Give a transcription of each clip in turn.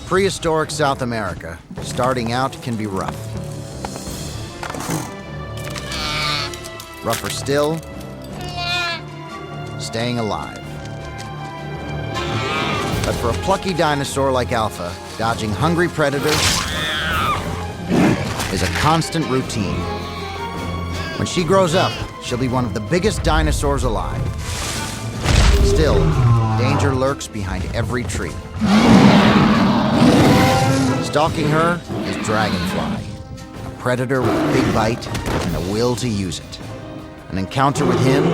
Prehistoric South America, starting out can be rough. Rougher still, staying alive. But for a plucky dinosaur like Alpha, dodging hungry predators is a constant routine. When she grows up, she'll be one of the biggest dinosaurs alive. Still, danger lurks behind every tree. Stalking her is Dragonfly, a predator with a big bite and a will to use it. An encounter with him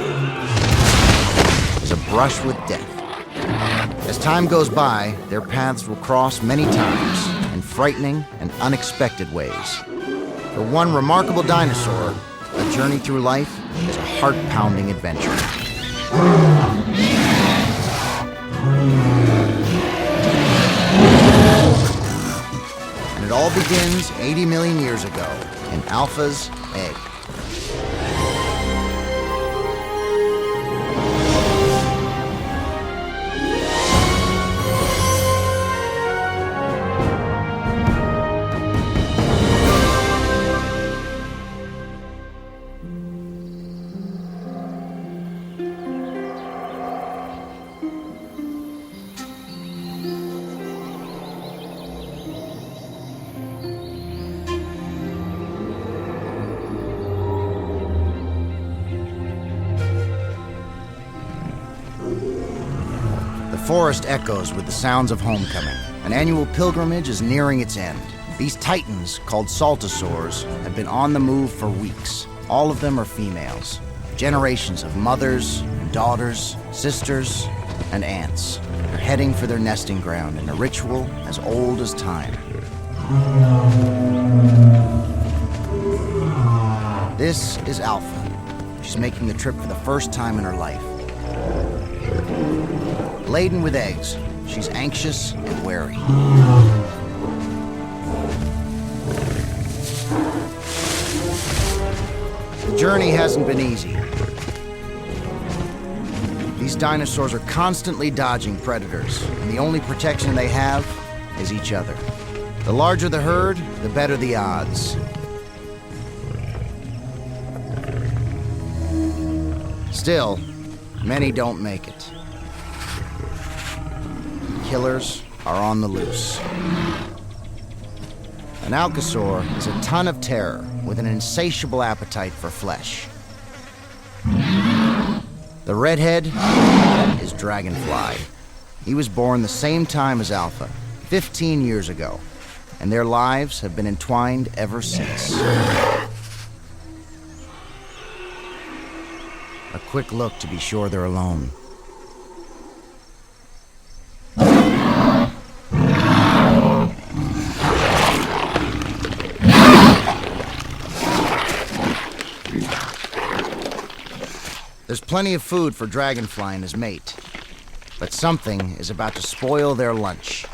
is a brush with death. As time goes by, their paths will cross many times in frightening and unexpected ways. For one remarkable dinosaur, a journey through life is a heart-pounding adventure. And it all begins 80 million years ago in Alpha's egg. The forest echoes with the sounds of homecoming. An annual pilgrimage is nearing its end. These titans, called Saltasaurus, have been on the move for weeks. All of them are females. Generations of mothers, daughters, sisters, and aunts. They're heading for their nesting ground in a ritual as old as time. This is Alpha. She's making the trip for the first time in her life. Laden with eggs, she's anxious and wary. The journey hasn't been easy. These dinosaurs are constantly dodging predators, and the only protection they have is each other. The larger the herd, the better the odds. Still, many don't make it. Killers are on the loose. An Alcasaur is a ton of terror with an insatiable appetite for flesh. The redhead is Dragonfly. He was born the same time as Alpha, 15 years ago, and their lives have been entwined ever since. A quick look to be sure they're alone. There's plenty of food for Dragonfly and his mate, but something is about to spoil their lunch.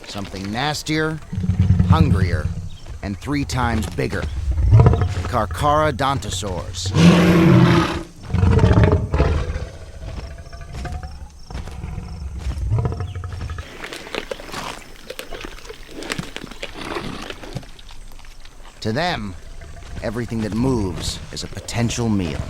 Something nastier, hungrier, and 3 times bigger. The Carcharodontosaurs. To them, everything that moves is a potential meal.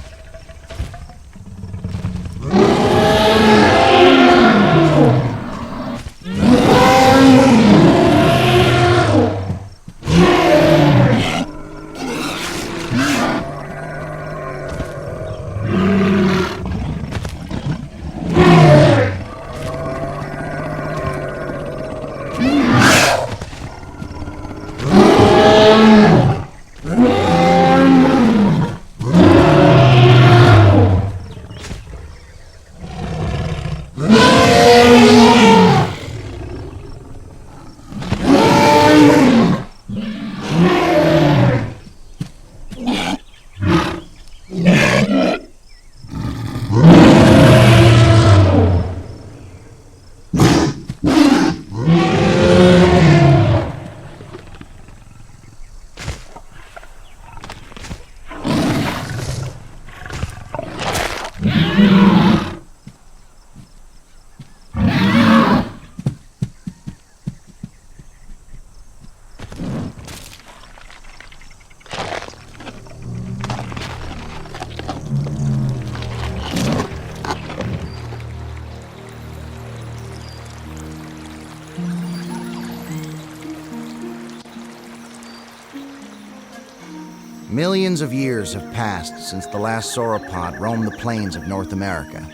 Millions of years have passed since the last sauropod roamed the plains of North America.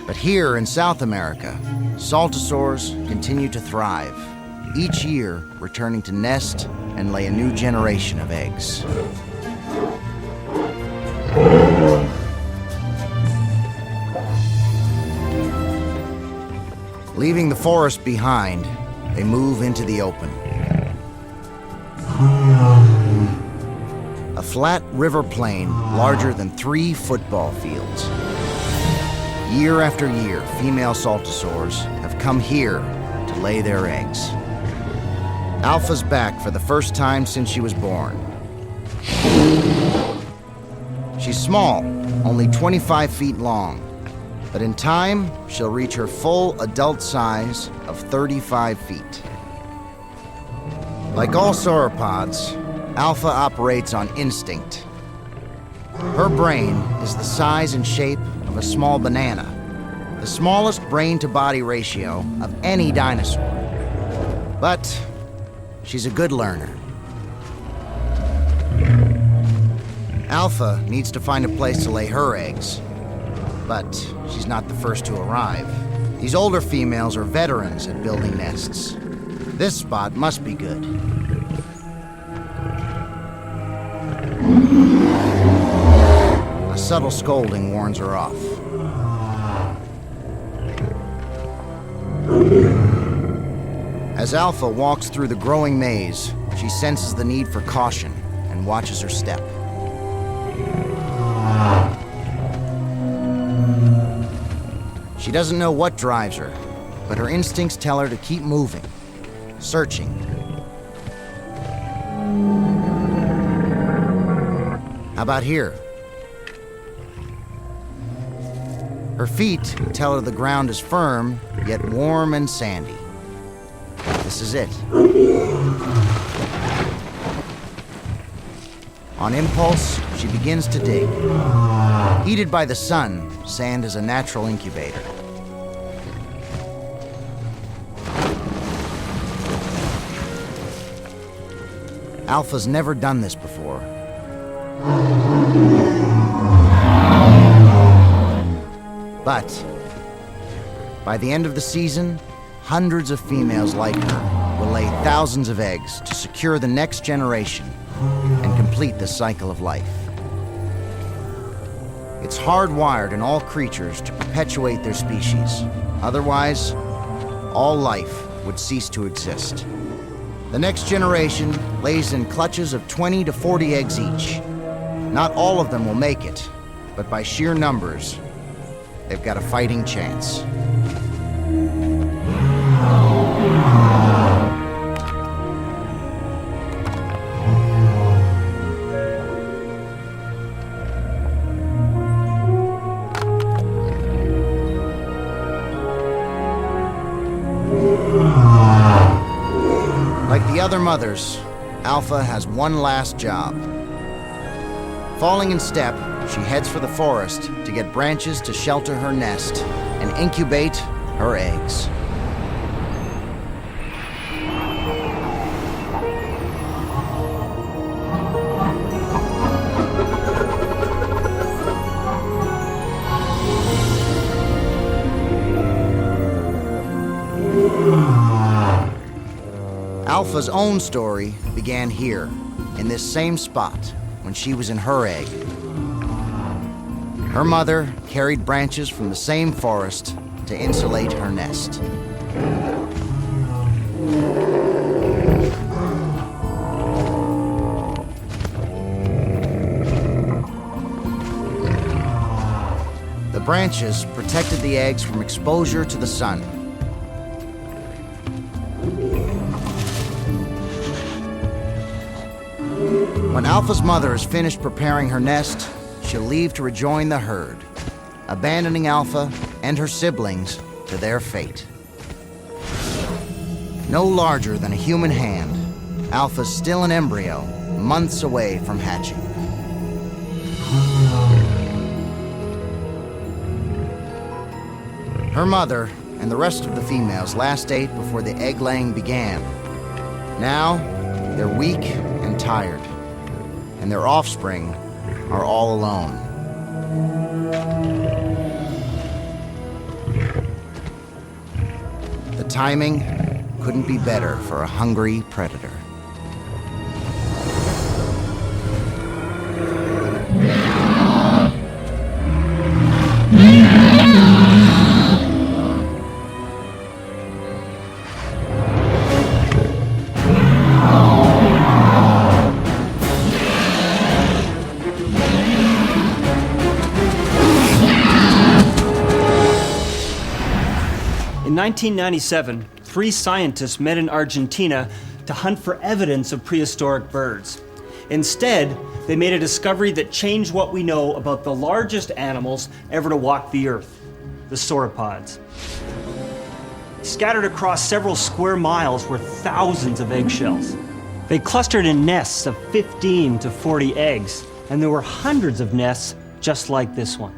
But here in South America, Saltasaurs continue to thrive, each year returning to nest and lay a new generation of eggs. Leaving the forest behind, they move into the open. A flat river plain larger than 3 football fields. Year after year, female Saltasaurs have come here to lay their eggs. Alpha's back for the first time since she was born. She's small, only 25 feet long, but in time, she'll reach her full adult size of 35 feet. Like all sauropods, Alpha operates on instinct. Her brain is the size and shape of a small banana, the smallest brain-to-body ratio of any dinosaur. But she's a good learner. Alpha needs to find a place to lay her eggs, but she's not the first to arrive. These older females are veterans at building nests. This spot must be good. A subtle scolding warns her off. As Alpha walks through the growing maze, she senses the need for caution and watches her step. She doesn't know what drives her, but her instincts tell her to keep moving, searching. How about here? Her feet tell her the ground is firm, yet warm and sandy. This is it. On impulse, she begins to dig. Heated by the sun, sand is a natural incubator. Alpha's never done this before. But by the end of the season, hundreds of females like her will lay thousands of eggs to secure the next generation and complete the cycle of life. It's hardwired in all creatures to perpetuate their species. Otherwise, all life would cease to exist. The next generation lays in clutches of 20 to 40 eggs each. Not all of them will make it, but by sheer numbers, they've got a fighting chance. Like the other mothers, Alpha has one last job. Falling in step, she heads for the forest to get branches to shelter her nest and incubate her eggs. Alpha's own story began here, in this same spot, when she was in her egg. Her mother carried branches from the same forest to insulate her nest. The branches protected the eggs from exposure to the sun. When Alpha's mother is finished preparing her nest, she'll leave to rejoin the herd, abandoning Alpha and her siblings to their fate. No larger than a human hand, Alpha's still an embryo, months away from hatching. Her mother and the rest of the females last ate before the egg-laying began. Now, they're weak and tired. and their offspring are all alone. The timing couldn't be better for a hungry predator. In 1997, 3 scientists met in Argentina to hunt for evidence of prehistoric birds. Instead, they made a discovery that changed what we know about the largest animals ever to walk the earth, the sauropods. Scattered across several square miles were thousands of eggshells. They clustered in nests of 15 to 40 eggs, and there were hundreds of nests just like this one.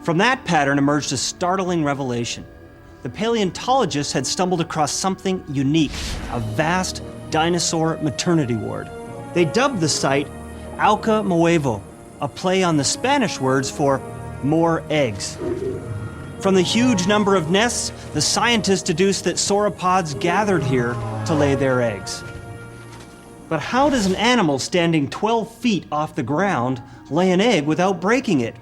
From that pattern emerged a startling revelation. The paleontologists had stumbled across something unique, a vast dinosaur maternity ward. They dubbed the site Alca Muevo, a play on the Spanish words for more eggs. From the huge number of nests, the scientists deduced that sauropods gathered here to lay their eggs. But how does an animal standing 12 feet off the ground lay an egg without breaking it?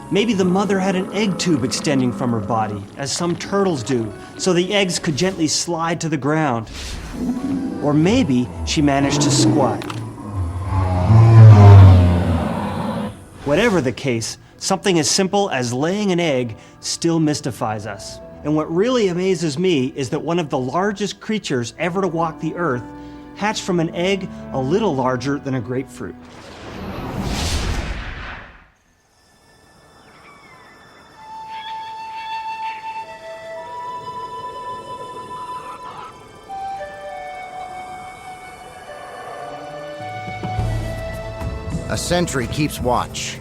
Maybe the mother had an egg tube extending from her body, as some turtles do, so the eggs could gently slide to the ground. Or maybe she managed to squat. Whatever the case, something as simple as laying an egg still mystifies us. And what really amazes me is that one of the largest creatures ever to walk the earth hatched from an egg a little larger than a grapefruit. A sentry keeps watch.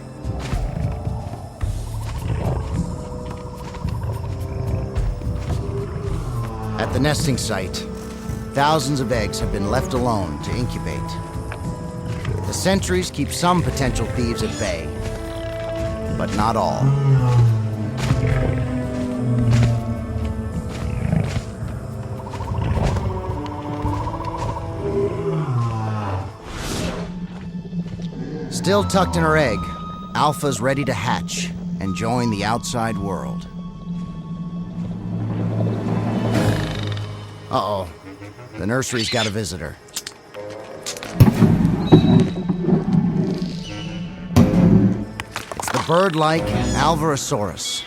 At the nesting site, thousands of eggs have been left alone to incubate. The sentries keep some potential thieves at bay, but not all. Still tucked in her egg, Alpha's ready to hatch and join the outside world. Uh-oh, the nursery's got a visitor. It's the bird-like Alvarezsaurus.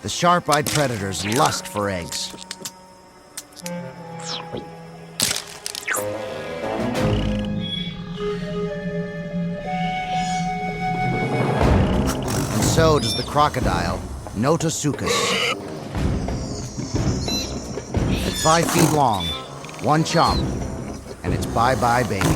The sharp-eyed predators lust for eggs. So does the crocodile, Notosuchus. At 5 feet long, one chomp, and it's bye-bye, baby.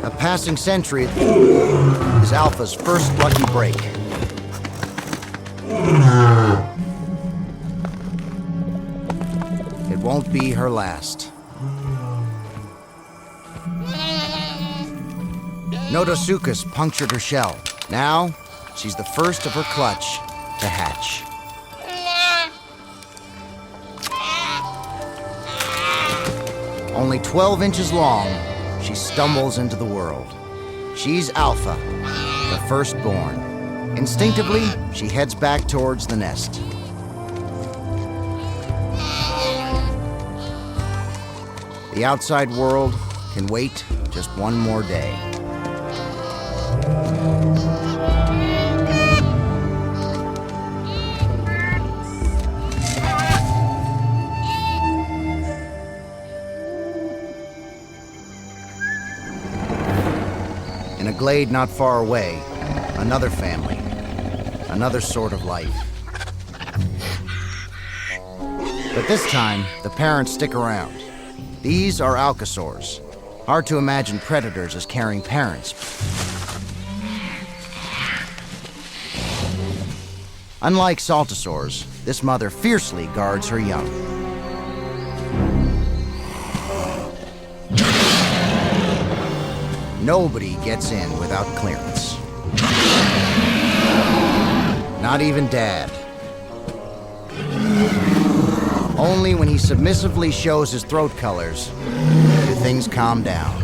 A passing sentry is Alpha's first lucky break. It won't be her last. Notosuchus punctured her shell. Now, she's the first of her clutch to hatch. Only 12 inches long, she stumbles into the world. She's Alpha, the firstborn. Instinctively, she heads back towards the nest. The outside world can wait just one more day. In a glade not far away, another family, another sort of life. But this time, the parents stick around. These are allosaurs. Hard to imagine predators as carrying parents. Unlike Saltasaurus, this mother fiercely guards her young. Nobody gets in without clearance. Not even Dad. Only when he submissively shows his throat colors do things calm down.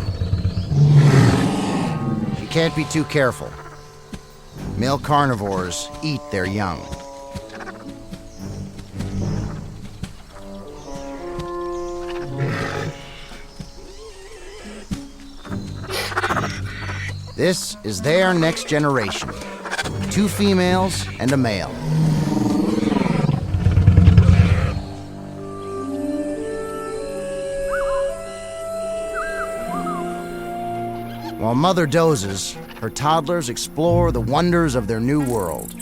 You can't be too careful. Male carnivores eat their young. This is their next generation. 2 females and a male. While mother dozes, her toddlers explore the wonders of their new world.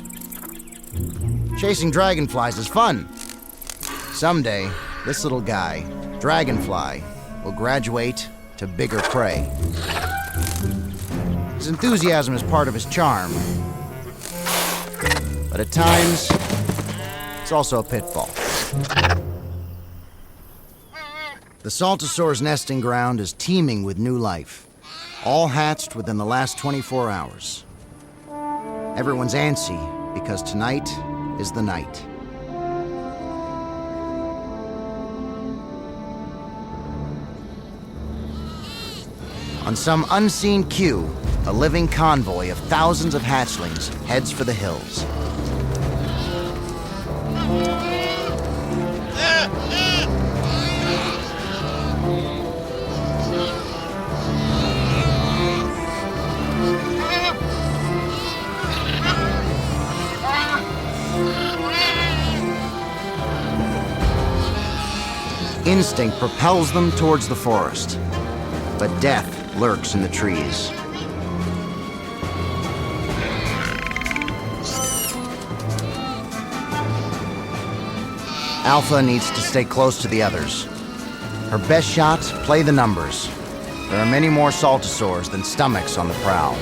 Chasing dragonflies is fun. Someday, this little guy, Dragonfly, will graduate to bigger prey. His enthusiasm is part of his charm. But at times, it's also a pitfall. The Saltasaur's nesting ground is teeming with new life. All hatched within the last 24 hours. Everyone's antsy because tonight is the night. On some unseen cue, a living convoy of thousands of hatchlings heads for the hills. Instinct propels them towards the forest, but death lurks in the trees. Alpha needs to stay close to the others. Her best shots play the numbers. There are many more Saltasaurs than stomachs on the prowl.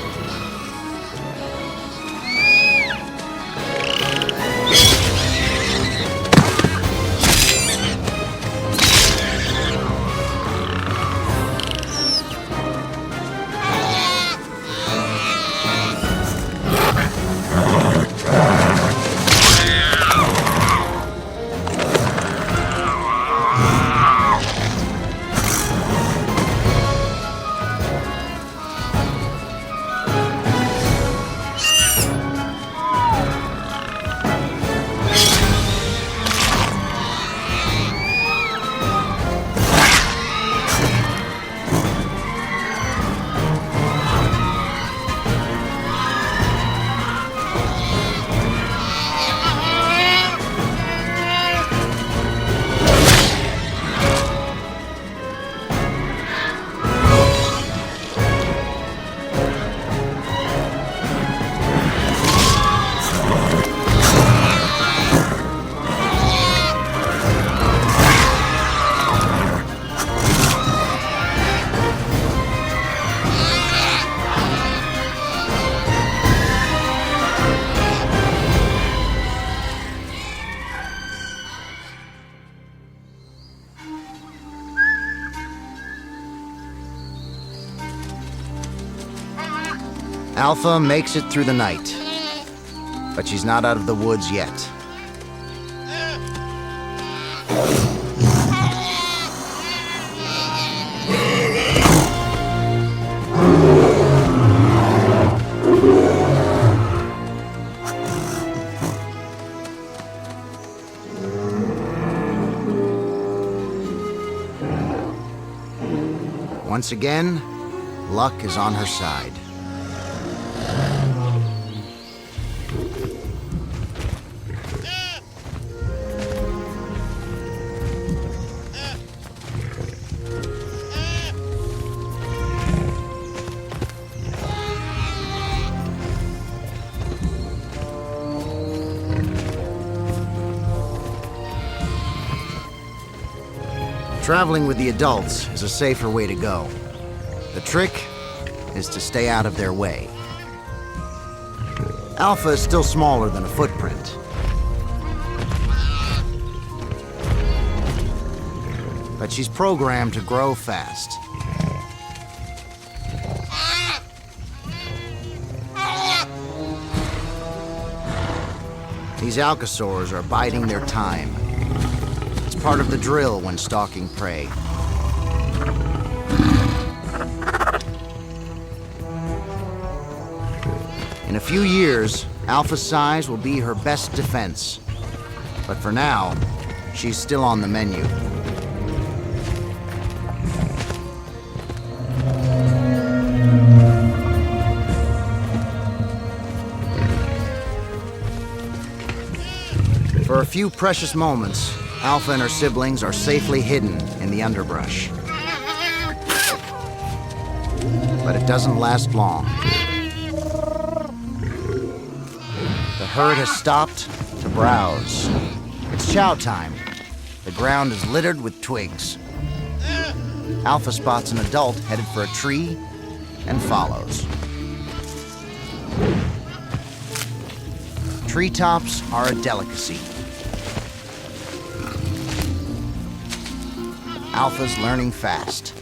Alpha makes it through the night, but she's not out of the woods yet. Once again, luck is on her side. Traveling with the adults is a safer way to go. The trick is to stay out of their way. Alpha is still smaller than a footprint. But she's programmed to grow fast. These Alcasaurs are biding their time. It's part of the drill when stalking prey. In a few years, Alpha's size will be her best defense. But for now, she's still on the menu. For a few precious moments, Alpha and her siblings are safely hidden in the underbrush. But it doesn't last long. The herd has stopped to browse. It's chow time. The ground is littered with twigs. Alpha spots an adult headed for a tree and follows. Treetops are a delicacy. Alpha's learning fast.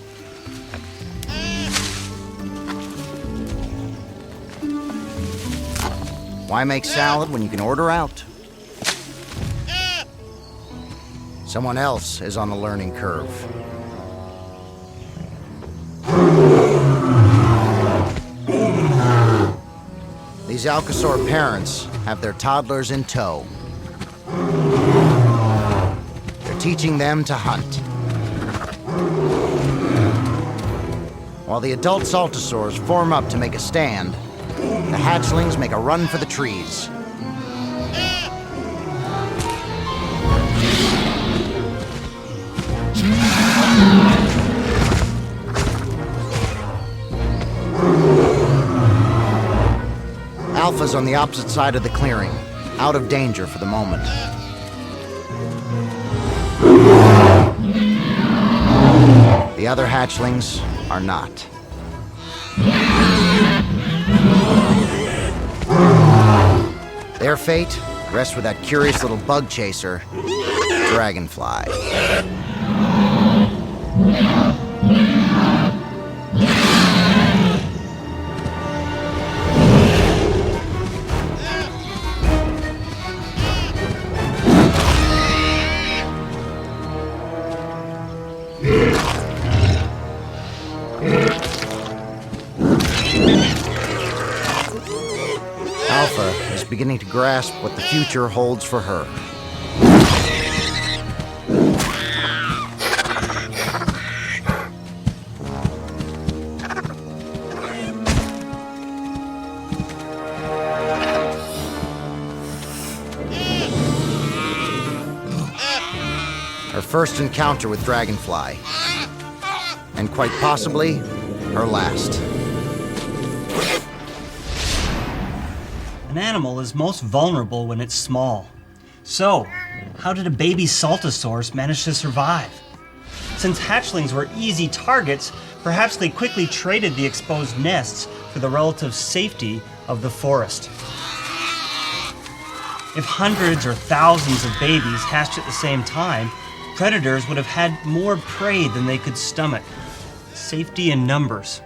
Why make salad when you can order out? Someone else is on the learning curve. These Alcasaur parents have their toddlers in tow. They're teaching them to hunt. While the adult Saltasaurs form up to make a stand, the hatchlings make a run for the trees. Alpha's on the opposite side of the clearing, out of danger for the moment. The other hatchlings are not. Their fate rests with that curious little bug chaser, Dragonfly. Alpha is beginning to grasp what the future holds for her. Her first encounter with Dragonfly, and quite possibly her last. An animal is most vulnerable when it's small. So, how did a baby Saltasaurus manage to survive? Since hatchlings were easy targets, perhaps they quickly traded the exposed nests for the relative safety of the forest. If hundreds or thousands of babies hatched at the same time, predators would have had more prey than they could stomach. Safety in numbers.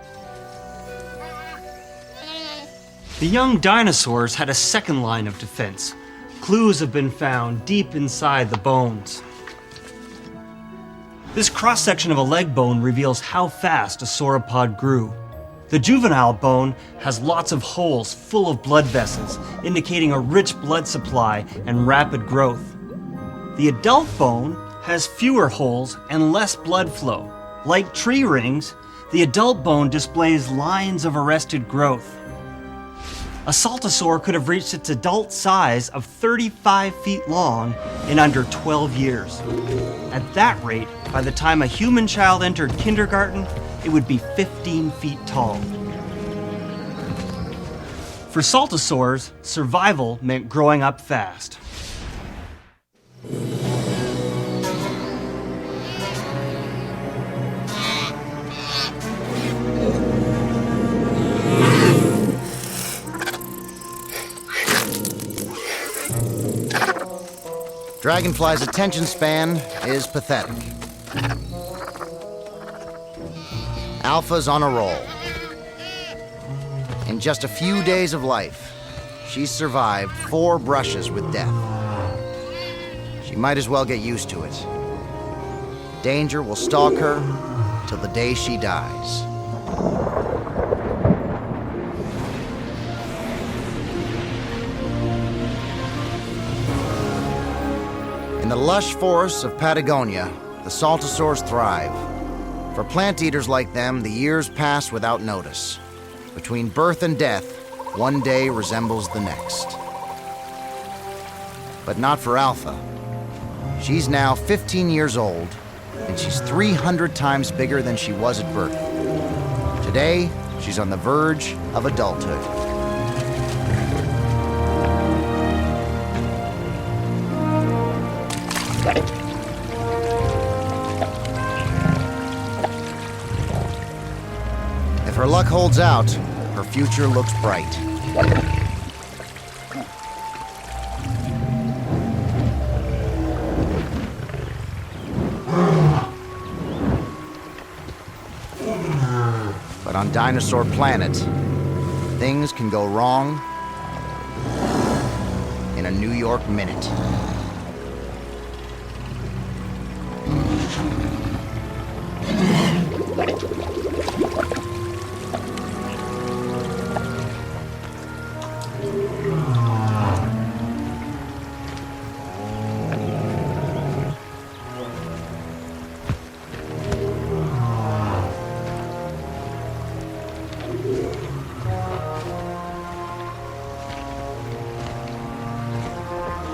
The young dinosaurs had a second line of defense. Clues have been found deep inside the bones. This cross-section of a leg bone reveals how fast a sauropod grew. The juvenile bone has lots of holes full of blood vessels, indicating a rich blood supply and rapid growth. The adult bone has fewer holes and less blood flow. Like tree rings, the adult bone displays lines of arrested growth. A Saltasaur could have reached its adult size of 35 feet long in under 12 years. At that rate, by the time a human child entered kindergarten, it would be 15 feet tall. For Saltasaurs, survival meant growing up fast. Dragonfly's attention span is pathetic. Alpha's on a roll. In just a few days of life, she's survived 4 brushes with death. She might as well get used to it. Danger will stalk her till the day she dies. In the lush forests of Patagonia, the Saltasaurus thrive. For plant eaters like them, the years pass without notice. Between birth and death, one day resembles the next. But not for Alpha. She's now 15 years old, and she's 300 times bigger than she was at birth. Today, she's on the verge of adulthood. If her luck holds out, her future looks bright. But on Dinosaur Planet, things can go wrong in a New York minute.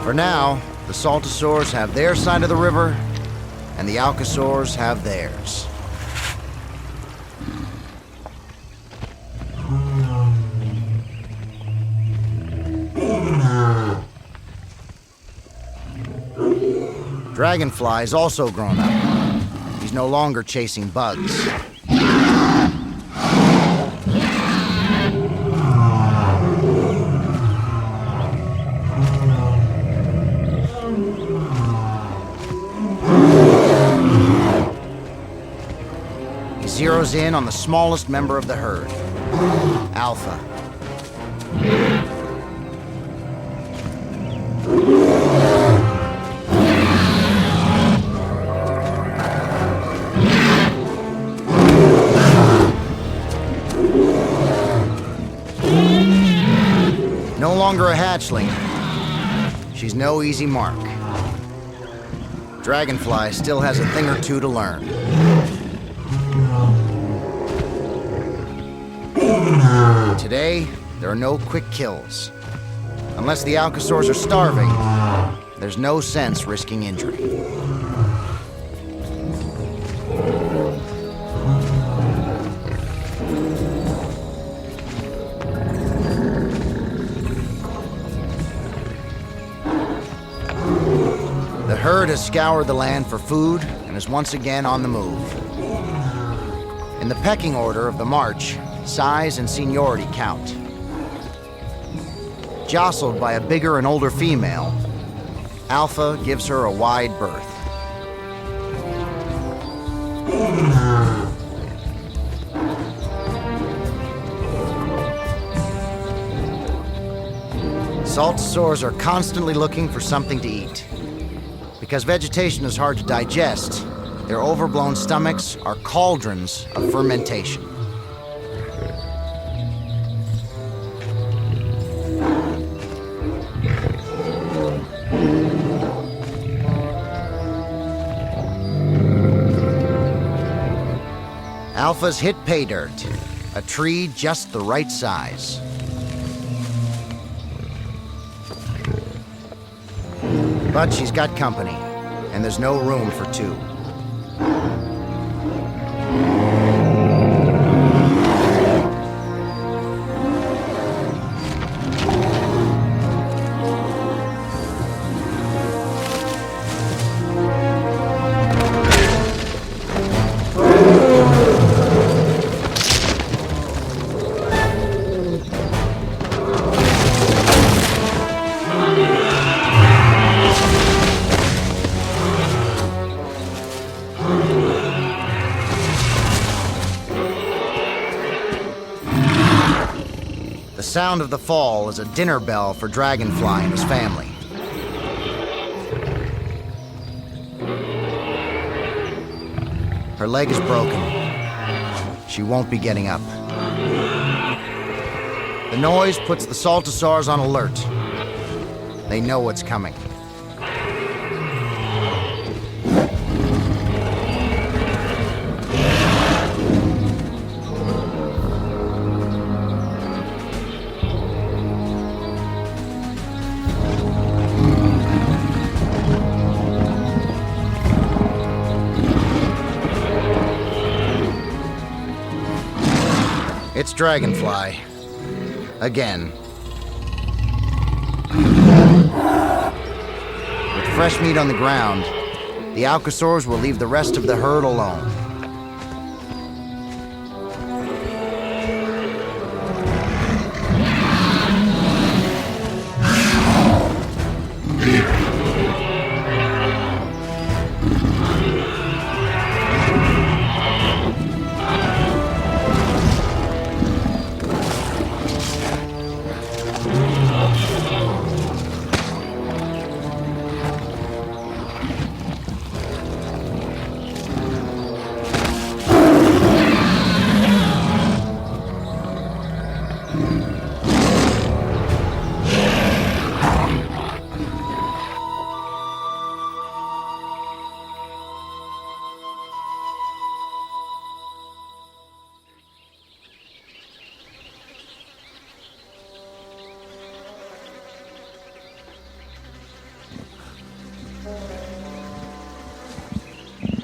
For now, the Saltasaurs have their side of the river, and the Alcasaurs have theirs. Dragonfly is also grown up. He's no longer chasing bugs. Zeroes in on the smallest member of the herd, Alpha. No longer a hatchling, she's no easy mark. Dragonfly still has a thing or two to learn. Today, there are no quick kills. Unless the Alcasaurs are starving, there's no sense risking injury. The herd has scoured the land for food and is once again on the move. In the pecking order of the march, size and seniority count. Jostled by a bigger and older female, Alpha gives her a wide berth. Saltasaurs are constantly looking for something to eat. Because vegetation is hard to digest, their overblown stomachs are cauldrons of fermentation. Alpha's hit pay dirt, a tree just the right size. But she's got company, and there's no room for two. The sound of the fall is a dinner bell for Dragonfly and his family. Her leg is broken. She won't be getting up. The noise puts the Saltasaurus on alert. They know what's coming. It's Dragonfly. Again. With fresh meat on the ground, the Allosaurs will leave the rest of the herd alone.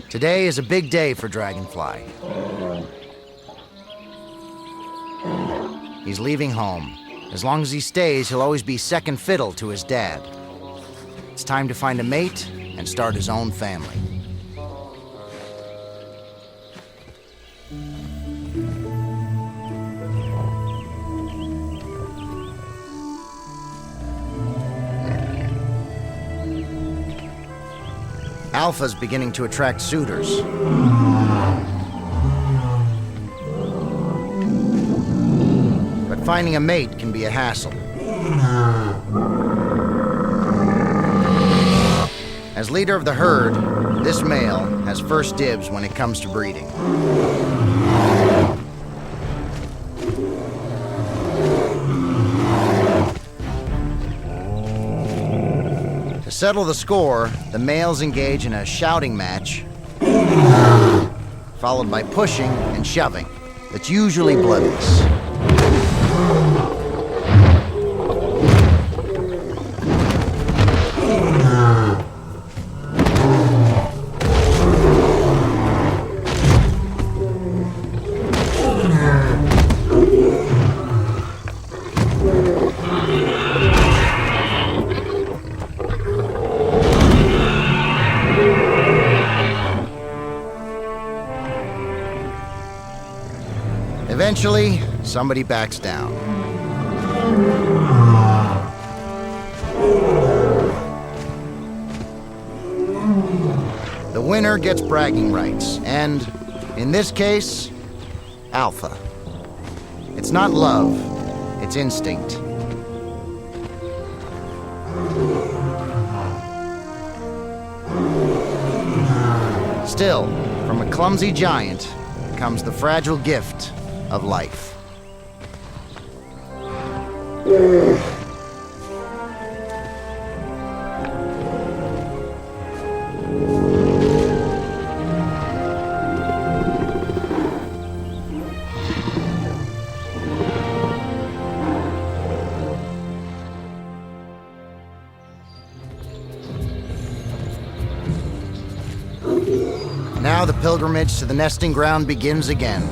Today is a big day for Dragonfly. He's leaving home. As long as he stays, he'll always be second fiddle to his dad. It's time to find a mate and start his own family. Alpha's beginning to attract suitors. But finding a mate can be a hassle. As leader of the herd, this male has first dibs when it comes to breeding. To settle the score, the males engage in a shouting match, followed by pushing and shoving. That's usually bloodless. Eventually, somebody backs down. The winner gets bragging rights, and, in this case, Alpha. It's not love, it's instinct. Still, from a clumsy giant comes the fragile gift of life. Now the pilgrimage to the nesting ground begins again.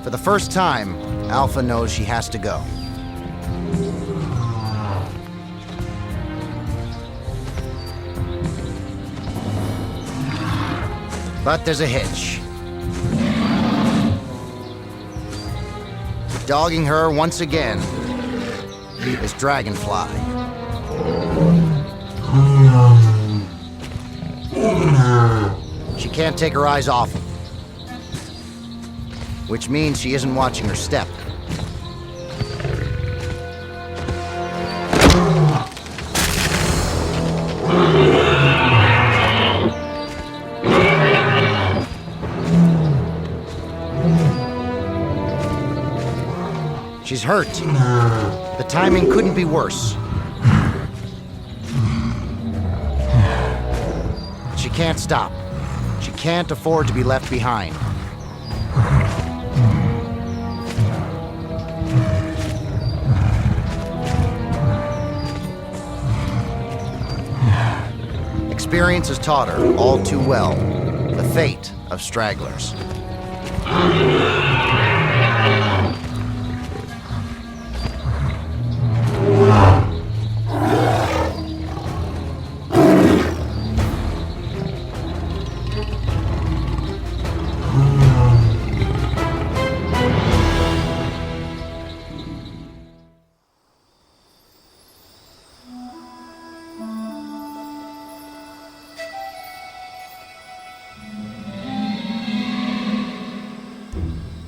For the first time, Alpha knows she has to go. But there's a hitch. Dogging her once again is Dragonfly. She can't take her eyes off him, which means she isn't watching her step. She's hurt. The timing couldn't be worse. She can't stop. She can't afford to be left behind. Experience has taught her all too well the fate of stragglers.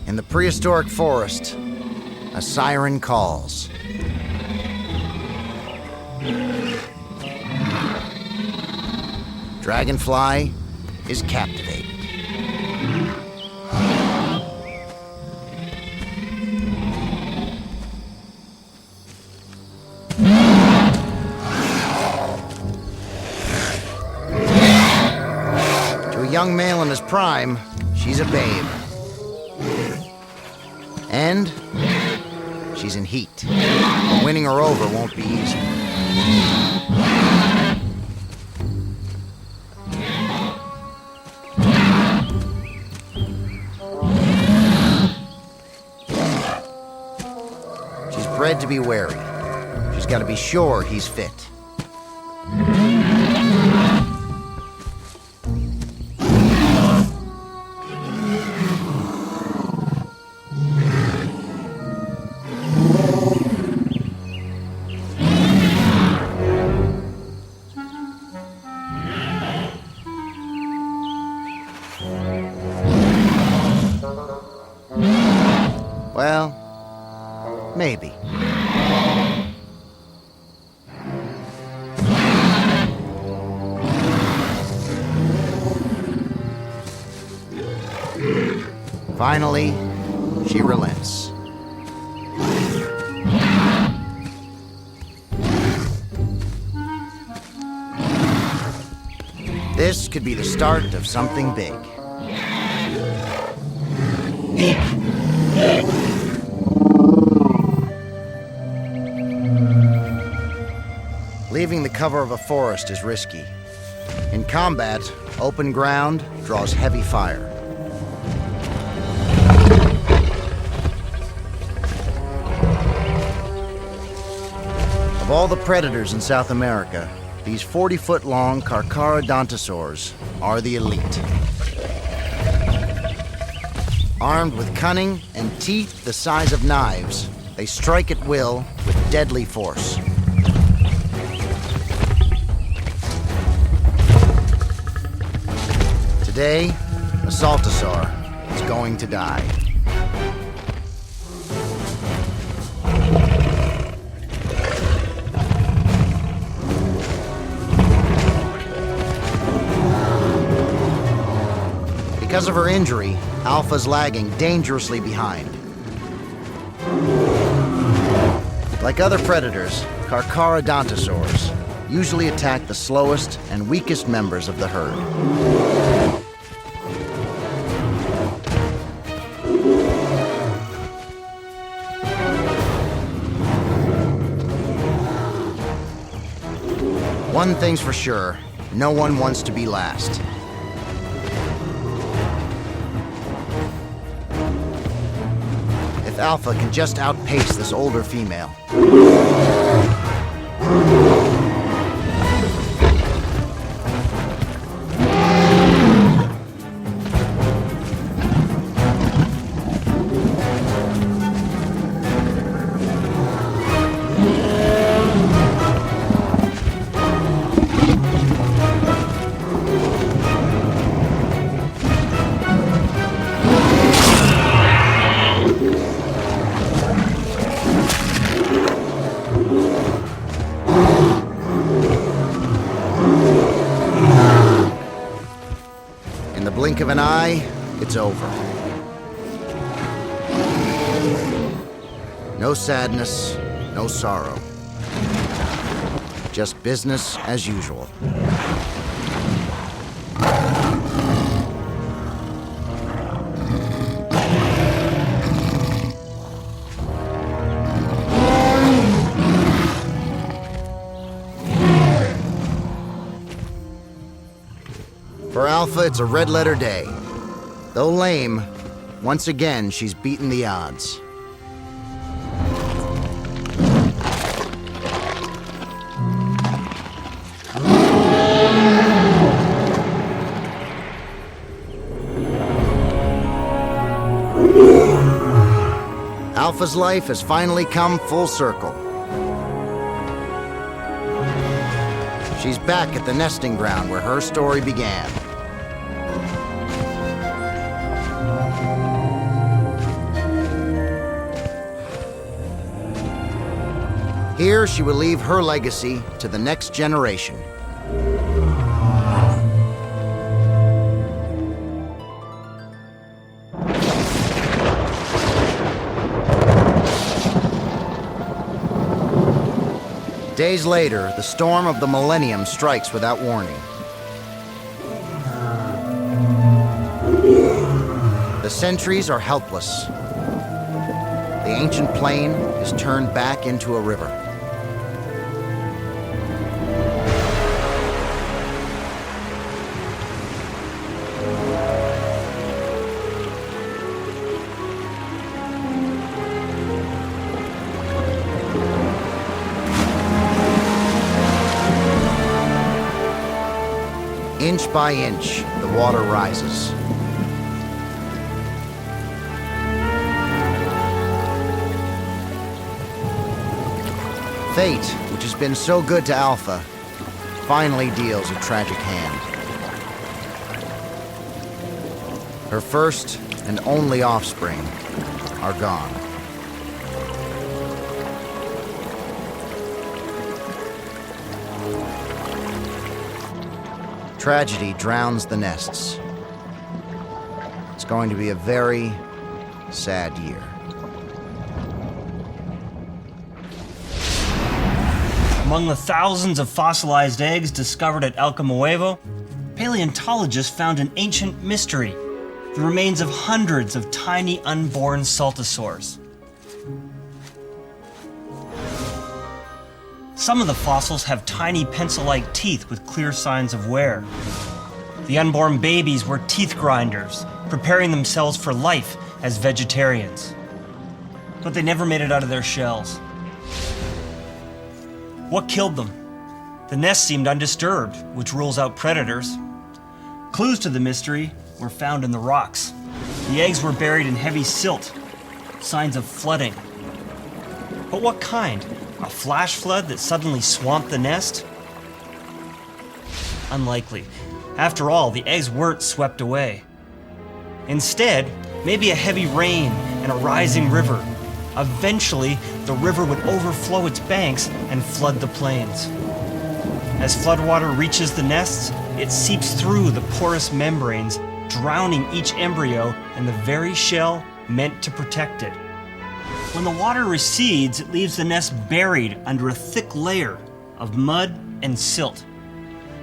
In the prehistoric forest, a siren calls. Dragonfly is captivated. To a young male in his prime, she's a babe. And she's in heat. But winning her over won't be easy. She's bred to be wary. She's got to be sure he's fit. Well, maybe. Finally, she relents. This could be the start of something big. Leaving the cover of a forest is risky. In combat, open ground draws heavy fire. Of all the predators in South America, these 40-foot-long Carcharodontosaurs are the elite. Armed with cunning and teeth the size of knives, they strike at will with deadly force. Today, a Saltasaur is going to die. Because of her injury, Alpha's lagging dangerously behind. Like other predators, Carcharodontosaurs usually attack the slowest and weakest members of the herd. One thing's for sure, no one wants to be last. If Alpha can just outpace this older female. In the blink of an eye, it's over. No sadness, no sorrow. Just business as usual. For Alpha, it's a red-letter day. Though lame, once again, she's beaten the odds. Alpha's life has finally come full circle. She's back at the nesting ground where her story began. Here, she will leave her legacy to the next generation. Days later, the storm of the millennium strikes without warning. The sentries are helpless. The ancient plain is turned back into a river. Inch by inch, the water rises. Fate, which has been so good to Alpha, finally deals a tragic hand. Her first and only offspring are gone. Tragedy drowns the nests. It's going to be a very sad year. Among the thousands of fossilized eggs discovered at El Camuevo, paleontologists found an ancient mystery: the remains of hundreds of tiny unborn Saltasaurs. Some of the fossils have tiny pencil-like teeth with clear signs of wear. The unborn babies were teeth grinders, preparing themselves for life as vegetarians. But they never made it out of their shells. What killed them? The nest seemed undisturbed, which rules out predators. Clues to the mystery were found in the rocks. The eggs were buried in heavy silt, signs of flooding. But what kind? A flash flood that suddenly swamped the nest? Unlikely. After all, the eggs weren't swept away. Instead, maybe a heavy rain and a rising river. Eventually, the river would overflow its banks and flood the plains. As floodwater reaches the nests, it seeps through the porous membranes, drowning each embryo and the very shell meant to protect it. When the water recedes, it leaves the nest buried under a thick layer of mud and silt.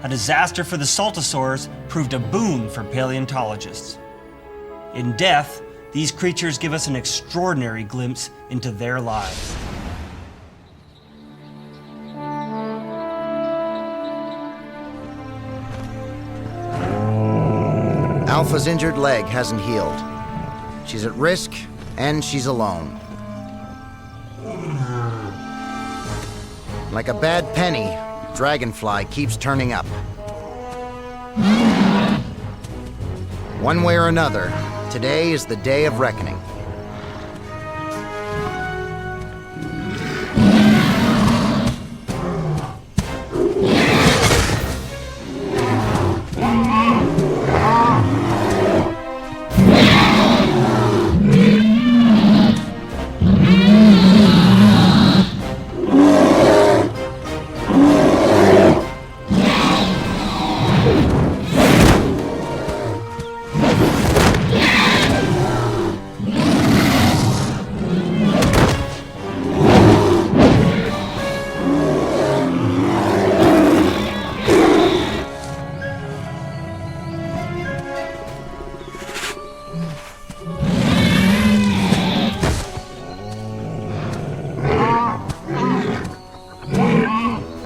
A disaster for the Saltasaurs proved a boon for paleontologists. In death, these creatures give us an extraordinary glimpse into their lives. Alpha's injured leg hasn't healed. She's at risk, and she's alone. Like a bad penny, Dragonfly keeps turning up. One way or another, today is the day of reckoning.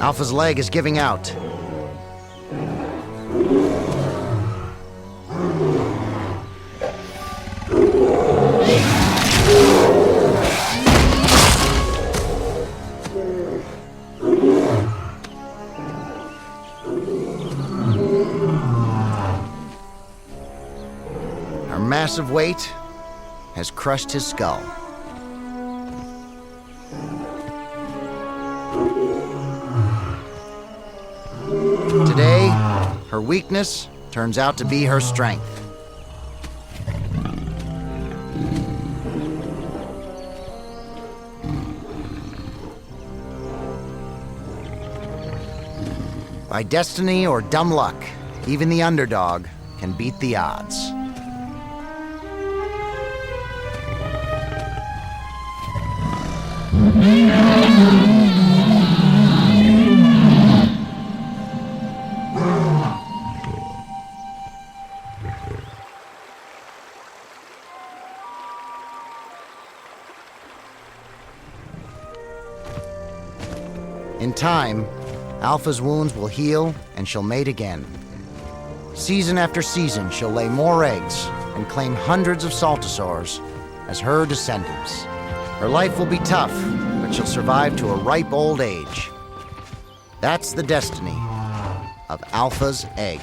Alpha's leg is giving out. Her massive weight has crushed his skull. Today, her weakness turns out to be her strength. By destiny or dumb luck, even the underdog can beat the odds. In time, Alpha's wounds will heal and she'll mate again. Season after season, she'll lay more eggs and claim hundreds of Saltasaurs as her descendants. Her life will be tough, but she'll survive to a ripe old age. That's the destiny of Alpha's egg.